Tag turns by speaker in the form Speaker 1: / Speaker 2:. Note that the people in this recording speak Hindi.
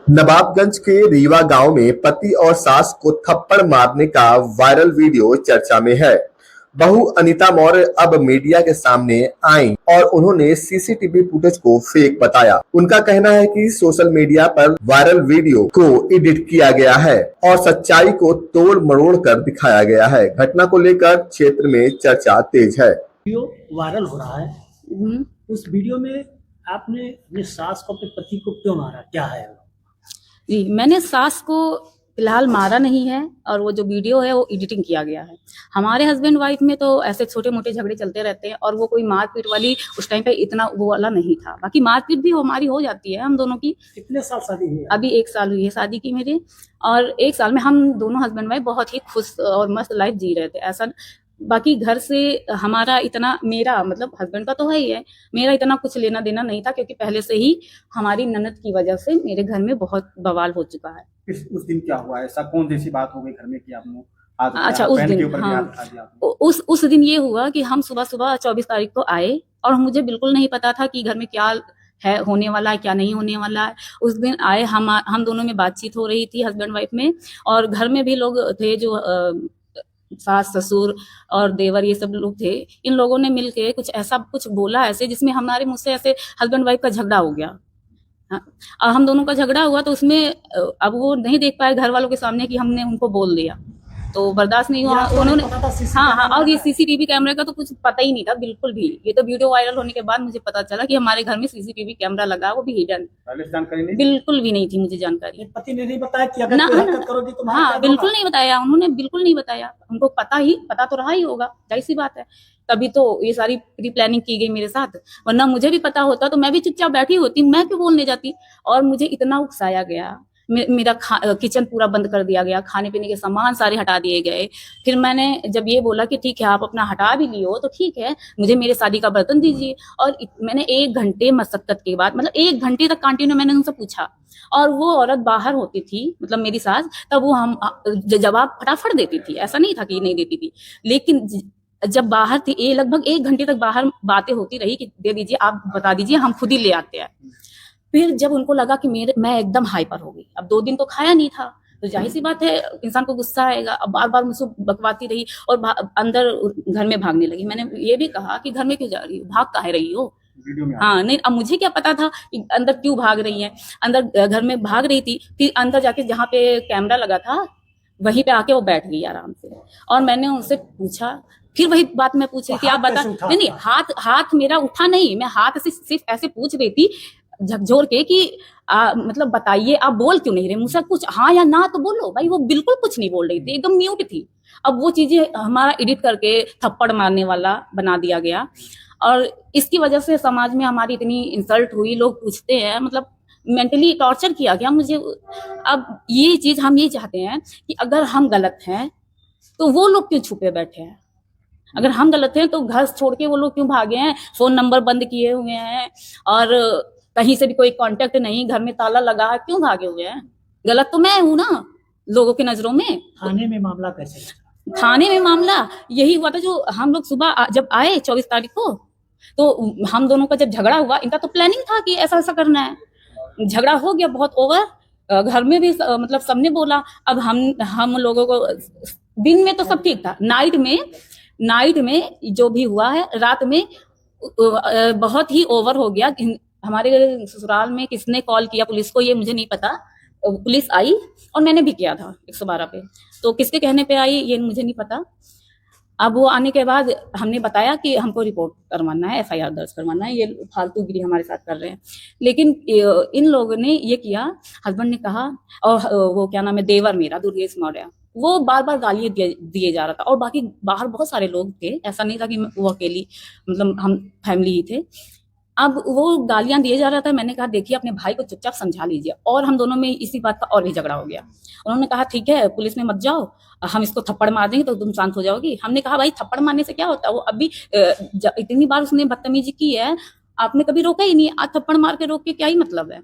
Speaker 1: नवाबगंज के रीवा गांव में पति और सास को थप्पड़ मारने का वायरल वीडियो चर्चा में है। बहू अनीता मौर्य अब मीडिया के सामने आईं और उन्होंने सीसीटीवी फुटेज को फेक बताया। उनका कहना है कि सोशल मीडिया पर वायरल वीडियो को एडिट किया गया है और सच्चाई को तोड़ मरोड़ कर दिखाया गया है। घटना को लेकर क्षेत्र में चर्चा तेज है।
Speaker 2: वीडियो वायरल हो रहा है। उस वीडियो में आपने अपने सास को, अपने पति को क्यों मारा, क्या है?
Speaker 3: जी, मैंने सास को फिलहाल मारा नहीं है और वो जो वीडियो है वो एडिटिंग किया गया है। हमारे हस्बैंड वाइफ में तो ऐसे छोटे मोटे झगड़े चलते रहते हैं और वो कोई मारपीट वाली उस टाइम पे इतना वो वाला नहीं था। बाकी मारपीट भी हमारी हो जाती है हम दोनों की।
Speaker 2: कितने साल शादी हुई है?
Speaker 3: अभी 1 साल हुई है शादी की मेरी, और 1 साल में हम दोनों हस्बैंड वाइफ बहुत ही खुश और मस्त लाइफ जी रहे थे। ऐसा बाकी घर से हमारा इतना, मेरा मतलब हस्बैंड का तो है ही है, मेरा इतना कुछ लेना देना नहीं था, क्योंकि पहले से ही हमारी ननद की वजह से मेरे घर में बहुत बवाल हो चुका है।
Speaker 4: उस दिन क्या हुआ? ऐसा कौन जैसी बात हो गई घर में कि आपने
Speaker 3: अच्छा, उस दिन हाँ, उस दिन ये हुआ कि हम सुबह सुबह 24 तारीख को आए और मुझे बिल्कुल नहीं पता था कि घर में क्या है, होने वाला है क्या नहीं होने वाला है। उस दिन आए, हम दोनों में बातचीत हो रही थी हस्बैंड वाइफ में, और घर में भी लोग थे जो सास ससुर और देवर, ये सब लोग थे। इन लोगों ने मिलके कुछ ऐसा कुछ बोला ऐसे, जिसमें हमारे मुझसे ऐसे हस्बैंड वाइफ का झगड़ा हो गया। हाँ, हम दोनों का झगड़ा हुआ तो उसमें अब वो नहीं देख पाए घर वालों के सामने कि हमने उनको बोल दिया, तो बर्दाश्त नहीं हुआ उन्होंने। हाँ, और ये सीसीटीवी कैमरे का तो कुछ पता ही नहीं था बिल्कुल भी। ये तो वीडियो वायरल होने के बाद मुझे पता चला कि हमारे घर में सीसीटीवी कैमरा लगा, वो भी हिडन।
Speaker 4: पहले जानकारी नहीं?
Speaker 3: बिल्कुल भी नहीं थी मुझे जानकारी।
Speaker 2: पति ने नहीं बताया कि अगर कोई हरकत करोगी तो
Speaker 3: हाँ, बिल्कुल नहीं बताया, उन्होंने बिल्कुल नहीं बताया। उनको पता तो रहा ही होगा, जाहिर सी बात है, तभी तो ये सारी प्री प्लानिंग की गई मेरे साथ। वरना मुझे भी पता होता तो मैं भी चुपचाप बैठी होती, मैं क्यों बोलने जाती। और मुझे इतना उकसाया गया, मेरा किचन पूरा बंद कर दिया गया, खाने पीने के सामान सारे हटा दिए गए। फिर मैंने जब ये बोला कि ठीक है आप अपना हटा भी लियो तो ठीक है, मुझे मेरे शादी का बर्तन दीजिए। और मैंने 1 घंटे मशक्कत के बाद, मतलब 1 घंटे तक कंटिन्यू मैंने उनसे पूछा, और वो औरत बाहर होती थी, मतलब मेरी सास, तब वो हम जवाब फटाफट देती थी, ऐसा नहीं था कि नहीं देती थी। लेकिन जब बाहर थी, ये लगभग 1 घंटे तक बाहर बातें होती रही कि दे दीजिए, आप बता दीजिए, हम खुद ही ले आते हैं। फिर जब उनको लगा कि मैं एकदम हाइपर हो गई, अब 2 दिन तो खाया नहीं था, तो जाहिर सी बात है इंसान को गुस्सा आएगा। अब बार बार मुझसे बकवाती रही और अंदर घर में भागने लगी। मैंने ये भी कहा कि घर में क्यों जा रही हो, भाग काहे रही हो? हाँ, नहीं, अब मुझे क्या पता था कि अंदर क्यों भाग रही है। अंदर घर में भाग रही थी, फिर अंदर जाके जहाँ पे कैमरा लगा था वहीं पे आके वो बैठ गई आराम से। और मैंने उनसे पूछा, फिर वही बात मैं पूछ रही थी, आप बता। नहीं, हाथ मेरा उठा नहीं, मैं हाथ से सिर्फ ऐसे पूछ रही थी झकझोर के कि मतलब बताइए आप बोल क्यों नहीं रहे, मुझसे कुछ हाँ या ना तो बोलो। भाई वो बिल्कुल कुछ नहीं बोल रही थी, एकदम म्यूट थी। अब वो चीजें हमारा एडिट करके थप्पड़ मारने वाला बना दिया गया, और इसकी वजह से समाज में हमारी इतनी इंसल्ट हुई। लोग पूछते हैं, मतलब मेंटली टॉर्चर किया गया मुझे। अब ये चीज हम ये चाहते हैं कि अगर हम गलत हैं तो वो लोग क्यों छुपे बैठे हैं, अगर हम गलत हैं तो घर छोड़ के वो लोग क्यों भागे हैं, फोन नंबर बंद किए हुए हैं और कहीं से भी कोई कांटेक्ट नहीं, घर में ताला लगा है, क्यों भागे हुए हैं? गलत तो मैं हूं ना लोगों की नजरों में।
Speaker 2: थाने में मामला कैसे?
Speaker 3: थाने में मामला यही हुआ था, जो हम लोग सुबह जब आए 24 तारीख को, तो हम दोनों का जब झगड़ा हुआ, इनका तो प्लानिंग था कि ऐसा ऐसा करना है। झगड़ा हो गया बहुत ओवर, घर में भी मतलब सबने बोला। अब हम लोगों को, दिन में तो सब ठीक था, नाइट में जो भी हुआ है, रात में बहुत ही ओवर हो गया। हमारे ससुराल में किसने कॉल किया पुलिस को ये मुझे नहीं पता, पुलिस आई और मैंने भी किया था 112 पे, तो किसके कहने पे आई ये मुझे नहीं पता। अब वो आने के बाद हमने बताया कि हमको रिपोर्ट करवाना है, एफआईआर दर्ज करवाना है, ये फालतूगिरी हमारे साथ कर रहे हैं। लेकिन इन लोगों ने ये किया, हस्बैंड ने कहा, और वो क्या नाम है, देवर मेरा दुर्गेश मौर्य, वो बार बार गालियां दिए जा रहा था। और बाकी बाहर बहुत सारे लोग थे, ऐसा नहीं था कि वो अकेली, मतलब हम फैमिली ही थे। अब वो गालियां दिए जा रहा था, मैंने कहा देखिए अपने भाई को चुपचाप समझा लीजिए, और हम दोनों में इसी बात का और भी झगड़ा हो गया। उन्होंने कहा ठीक है पुलिस में मत जाओ, हम इसको थप्पड़ मार देंगे तो तुम शांत हो जाओगी। हमने कहा भाई थप्पड़ मारने से क्या होता है, वो अभी इतनी बार उसने बदतमीजी की है, आपने कभी रोका ही नहीं, आज थप्पड़ मार के रोक के क्या ही मतलब है।